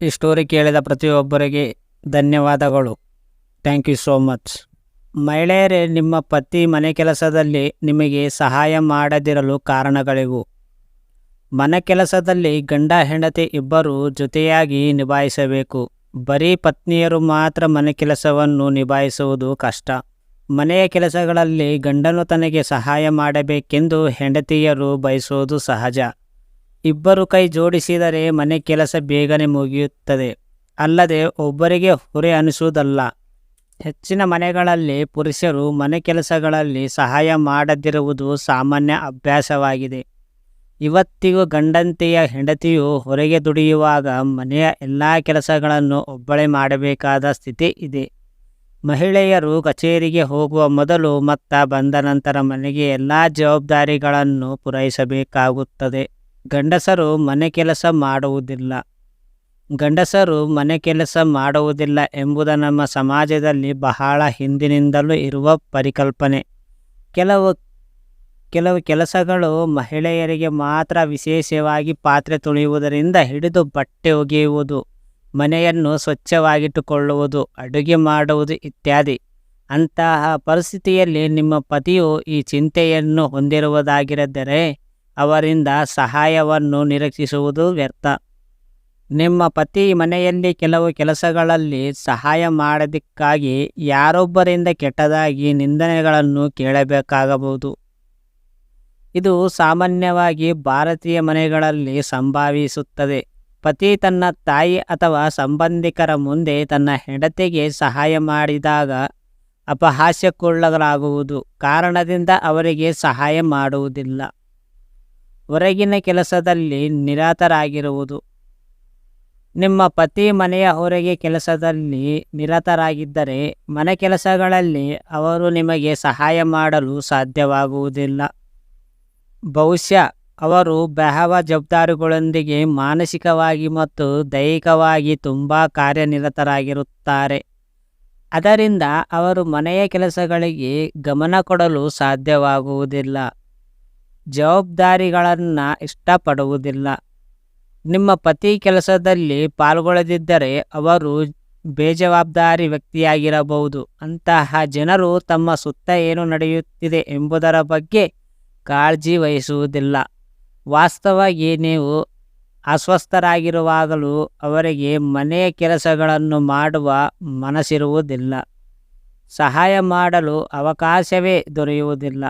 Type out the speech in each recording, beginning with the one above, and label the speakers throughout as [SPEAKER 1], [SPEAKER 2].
[SPEAKER 1] ಈ ಸ್ಟೋರಿ ಕೇಳಿದ ಪ್ರತಿಯೊಬ್ಬರಿಗೆ ಧನ್ಯವಾದಗಳು. Thank you so much. ಮಹಿಳೆಯರೇ, ನಿಮ್ಮ ಪತಿ ಮನೆ ಕೆಲಸದಲ್ಲಿ ನಿಮಗೆ ಸಹಾಯ ಮಾಡದಿರಲು ಕಾರಣಗಳಿವು. ಮನೆ ಕೆಲಸದಲ್ಲಿ ಗಂಡ ಹೆಂಡತಿ ಇಬ್ಬರು ಜೊತೆಯಾಗಿ ನಿಭಾಯಿಸಬೇಕು. ಬರೀ ಪತ್ನಿಯರು ಮಾತ್ರ ಮನೆ ಕೆಲಸವನ್ನು ನಿಭಾಯಿಸುವುದು ಕಷ್ಟ. ಮನೆಯ ಕೆಲಸಗಳಲ್ಲಿ ಗಂಡನು ತನಗೆ ಸಹಾಯ ಮಾಡಬೇಕೆಂದು ಹೆಂಡತಿಯರು ಬಯಸುವುದು ಸಹಜ. ಇಬ್ಬರು ಕೈ ಜೋಡಿಸಿದರೆ ಮನೆ ಕೆಲಸ ಬೇಗನೆ ಮುಗಿಯುತ್ತದೆ, ಅಲ್ಲದೆ ಒಬ್ಬರಿಗೆ ಹೊರೆ ಅನಿಸುವುದಲ್ಲ. ಹೆಚ್ಚಿನ ಮನೆಗಳಲ್ಲಿ ಪುರುಷರು ಮನೆ ಕೆಲಸಗಳಲ್ಲಿ ಸಹಾಯ ಮಾಡದಿರುವುದು ಸಾಮಾನ್ಯ ಅಭ್ಯಾಸವಾಗಿದೆ. ಇವತ್ತಿಗೂ ಗಂಡಂತೆಯ ಹೆಂಡತಿಯು ಹೊರಗೆ ದುಡಿಯುವಾಗ ಮನೆಯ ಎಲ್ಲ ಕೆಲಸಗಳನ್ನು ಒಬ್ಬಳೇ ಮಾಡಬೇಕಾದ ಸ್ಥಿತಿ ಇದೆ. ಮಹಿಳೆಯರು ಕಚೇರಿಗೆ ಹೋಗುವ ಮೊದಲು ಮತ್ತು ಬಂದ ನಂತರ ಮನೆಗೆ ಎಲ್ಲ ಜವಾಬ್ದಾರಿಗಳನ್ನು ಪೂರೈಸಬೇಕಾಗುತ್ತದೆ. ಗಂಡಸರು ಮನೆ ಕೆಲಸ ಮಾಡುವುದಿಲ್ಲ ಎಂಬುದು ನಮ್ಮ ಸಮಾಜದಲ್ಲಿ ಬಹಳ ಹಿಂದಿನಿಂದಲೂ ಇರುವ ಪರಿಕಲ್ಪನೆ. ಕೆಲವು ಕೆಲಸಗಳು ಮಹಿಳೆಯರಿಗೆ ಮಾತ್ರ, ವಿಶೇಷವಾಗಿ ಪಾತ್ರೆ ತೊಳೆಯುವುದರಿಂದ ಹಿಡಿದು ಬಟ್ಟೆ ಒಗೆಯುವುದು, ಮನೆಯನ್ನು ಸ್ವಚ್ಛವಾಗಿಟ್ಟುಕೊಳ್ಳುವುದು, ಅಡುಗೆ ಮಾಡುವುದು ಇತ್ಯಾದಿ. ಅಂತಹ ಪರಿಸ್ಥಿತಿಯಲ್ಲಿ ನಿಮ್ಮ ಪತಿಯು ಈ ಚಿಂತೆಯನ್ನು ಹೊಂದಿರುವುದಾಗಿದ್ದರೆ ಅವರಿಂದ ಸಹಾಯವನ್ನು ನಿರೀಕ್ಷಿಸುವುದು ವ್ಯರ್ಥ. ನಿಮ್ಮ ಪತಿ ಮನೆಯಲ್ಲಿ ಕೆಲವು ಕೆಲಸಗಳಲ್ಲಿ ಸಹಾಯ ಮಾಡೋದಕ್ಕಾಗಿ ಯಾರೊಬ್ಬರಿಂದ ಕೆಟ್ಟದಾಗಿ ನಿಂದನೆಗಳನ್ನು ಕೇಳಬೇಕಾಗಬಹುದು. ಇದು ಸಾಮಾನ್ಯವಾಗಿ ಭಾರತೀಯ ಮನೆಗಳಲ್ಲಿ ಸಂಭವಿಸುತ್ತದೆ. ಪತಿ ತನ್ನ ತಾಯಿ ಅಥವಾ ಸಂಬಂಧಿಕರ ಮುಂದೆ ತನ್ನ ಹೆಂಡತಿಗೆ ಸಹಾಯ ಮಾಡಿದಾಗ ಅಪಹಾಸ್ಯಕ್ಕೊಳಗಾಗುವುದು ಕಾರಣದಿಂದ ಅವರಿಗೆ ಸಹಾಯ ಮಾಡುವುದಿಲ್ಲ. ಹೊರಗಿನ ಕೆಲಸದಲ್ಲಿ ನಿರತರಾಗಿರುವುದು. ನಿಮ್ಮ ಪತಿ ಮನೆಯ ಹೊರಗೆ ಕೆಲಸದಲ್ಲಿ ನಿರತರಾಗಿದ್ದರೆ ಮನೆ ಕೆಲಸಗಳಲ್ಲಿ ಅವರು ನಿಮಗೆ ಸಹಾಯ ಮಾಡಲು ಸಾಧ್ಯವಾಗುವುದಿಲ್ಲ. ಬಹುಶಃ ಅವರು ಜವಾಬ್ದಾರಿಗಳೊಂದಿಗೆ ಮಾನಸಿಕವಾಗಿ ಮತ್ತು ದೈಹಿಕವಾಗಿ ತುಂಬ ಕಾರ್ಯನಿರತರಾಗಿರುತ್ತಾರೆ. ಅದರಿಂದ ಅವರು ಮನೆಯ ಕೆಲಸಗಳಿಗೆ ಗಮನ ಕೊಡಲು ಸಾಧ್ಯವಾಗುವುದಿಲ್ಲ, ಜವಾಬ್ದಾರಿಗಳನ್ನು ಇಷ್ಟಪಡುವುದಿಲ್ಲ. ನಿಮ್ಮ ಪತಿ ಕೆಲಸದಲ್ಲಿ ಪಾಲ್ಗೊಳ್ಳದಿದ್ದರೆ ಅವರು ಬೇಜವಾಬ್ದಾರಿ ವ್ಯಕ್ತಿಯಾಗಿರಬಹುದು. ಅಂತಹ ಜನರು ತಮ್ಮ ಸುತ್ತ ಏನು ನಡೆಯುತ್ತಿದೆ ಎಂಬುದರ ಬಗ್ಗೆ ಕಾಳಜಿ ವಹಿಸುವುದಿಲ್ಲ. ವಾಸ್ತವವಾಗಿ ನೀವು ಅಸ್ವಸ್ಥರಾಗಿರುವಾಗಲೂ ಅವರಿಗೆ ಮನೆಯ ಕೆಲಸಗಳನ್ನು ಮಾಡುವ ಮನಸ್ಸಿರುವುದಿಲ್ಲ, ಸಹಾಯ ಮಾಡಲು ಅವಕಾಶವೇ ದೊರೆಯುವುದಿಲ್ಲ.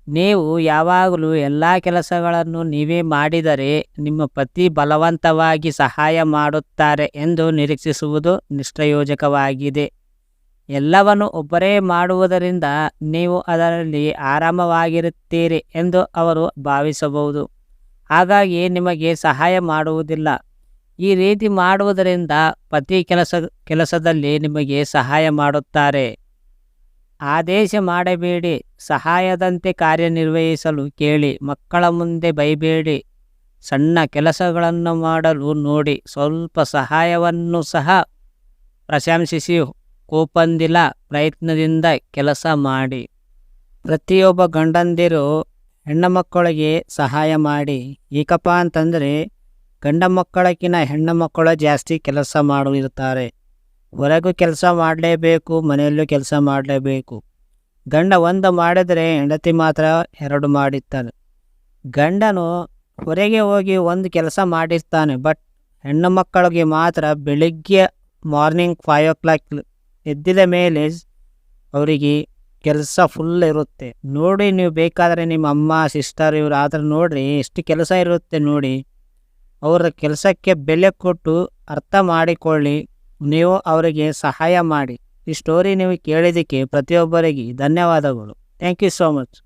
[SPEAKER 1] ನೀವು ಯಾವಾಗಲೂ ಎಲ್ಲ ಕೆಲಸಗಳನ್ನು ನೀವೇ ಮಾಡಿದರೆ ನಿಮ್ಮ ಪತಿ ಬಲವಂತವಾಗಿ ಸಹಾಯ ಮಾಡುತ್ತಾರೆ ಎಂದು ನಿರೀಕ್ಷಿಸುವುದು ನಿಷ್ಪ್ರಯೋಜಕವಾಗಿದೆ. ಎಲ್ಲವನ್ನು ಒಬ್ಬರೇ ಮಾಡುವುದರಿಂದ ನೀವು ಅದರಲ್ಲಿ ಆರಾಮವಾಗಿರುತ್ತೀರಿ ಎಂದು ಅವರು ಭಾವಿಸಬಹುದು, ಹಾಗಾಗಿ ನಿಮಗೆ ಸಹಾಯ ಮಾಡುವುದಿಲ್ಲ. ಈ ರೀತಿ ಮಾಡುವುದರಿಂದ ಪತಿ ಕೆಲಸದಲ್ಲಿ ನಿಮಗೆ ಸಹಾಯ ಮಾಡುತ್ತಾರೆ. ಆದೇಶ ಮಾಡಬೇಡಿ, ಸಹಾಯದಂತೆ ಕಾರ್ಯನಿರ್ವಹಿಸಲು ಕೇಳಿ. ಮಕ್ಕಳ ಮುಂದೆ ಬೈಬೇಡಿ, ಸಣ್ಣ ಕೆಲಸಗಳನ್ನು ಮಾಡಲು ನೋಡಿ. ಸ್ವಲ್ಪ ಸಹಾಯವನ್ನು ಸಹ ಪ್ರಶಂಸಿಸಿ, ಕೋಪಂದಿಲ್ಲ ಪ್ರಯತ್ನದಿಂದ ಕೆಲಸ ಮಾಡಿ. ಪ್ರತಿಯೊಬ್ಬ ಗಂಡಂದಿರು ಹೆಣ್ಣು ಮಕ್ಕಳಿಗೆ ಸಹಾಯ ಮಾಡಿ. ಏಕಪ್ಪ ಅಂತಂದರೆ ಗಂಡ ಮಕ್ಕಳಕ್ಕಿಂತ ಹೆಣ್ಣು ಮಕ್ಕಳು ಜಾಸ್ತಿ ಕೆಲಸ ಮಾಡಿರ್ತಾರೆ. ಹೊರಗೂ ಕೆಲಸ ಮಾಡಲೇಬೇಕು, ಮನೆಯಲ್ಲೂ ಕೆಲಸ ಮಾಡಲೇಬೇಕು. ಗಂಡ ಒಂದು ಮಾಡಿದರೆ ಹೆಂಡತಿ ಮಾತ್ರ ಎರಡು ಮಾಡಿರ್ತಾನೆ. ಗಂಡನು ಹೊರಗೆ ಹೋಗಿ ಒಂದು ಕೆಲಸ ಮಾಡಿರ್ತಾನೆ, ಬಟ್ ಹೆಣ್ಣು ಮಕ್ಕಳಿಗೆ ಮಾತ್ರ ಬೆಳಿಗ್ಗೆ ಮಾರ್ನಿಂಗ್ 5 o'clock ಎದ್ದಿದ ಮೇಲೆ ಅವರಿಗೆ ಕೆಲಸ ಫುಲ್ ಇರುತ್ತೆ. ನೋಡಿ, ನೀವು ಬೇಕಾದರೆ ನಿಮ್ಮ ಅಮ್ಮ ಸಿಸ್ಟರ್ ಇವರು ಆದರೆ ನೋಡ್ರಿ ಎಷ್ಟು ಕೆಲಸ ಇರುತ್ತೆ ನೋಡಿ. ಅವರ ಕೆಲಸಕ್ಕೆ ಬೆಲೆ ಕೊಟ್ಟು ಅರ್ಥ ಮಾಡಿಕೊಳ್ಳಿ, ನೀವು ಅವರಿಗೆ ಸಹಾಯ ಮಾಡಿ. ಈ ಸ್ಟೋರಿ ನೀವು ಕೇಳಿದ್ದಕ್ಕೆ ಪ್ರತಿಯೊಬ್ಬರಿಗೆ ಧನ್ಯವಾದಗಳು. Thank you so much.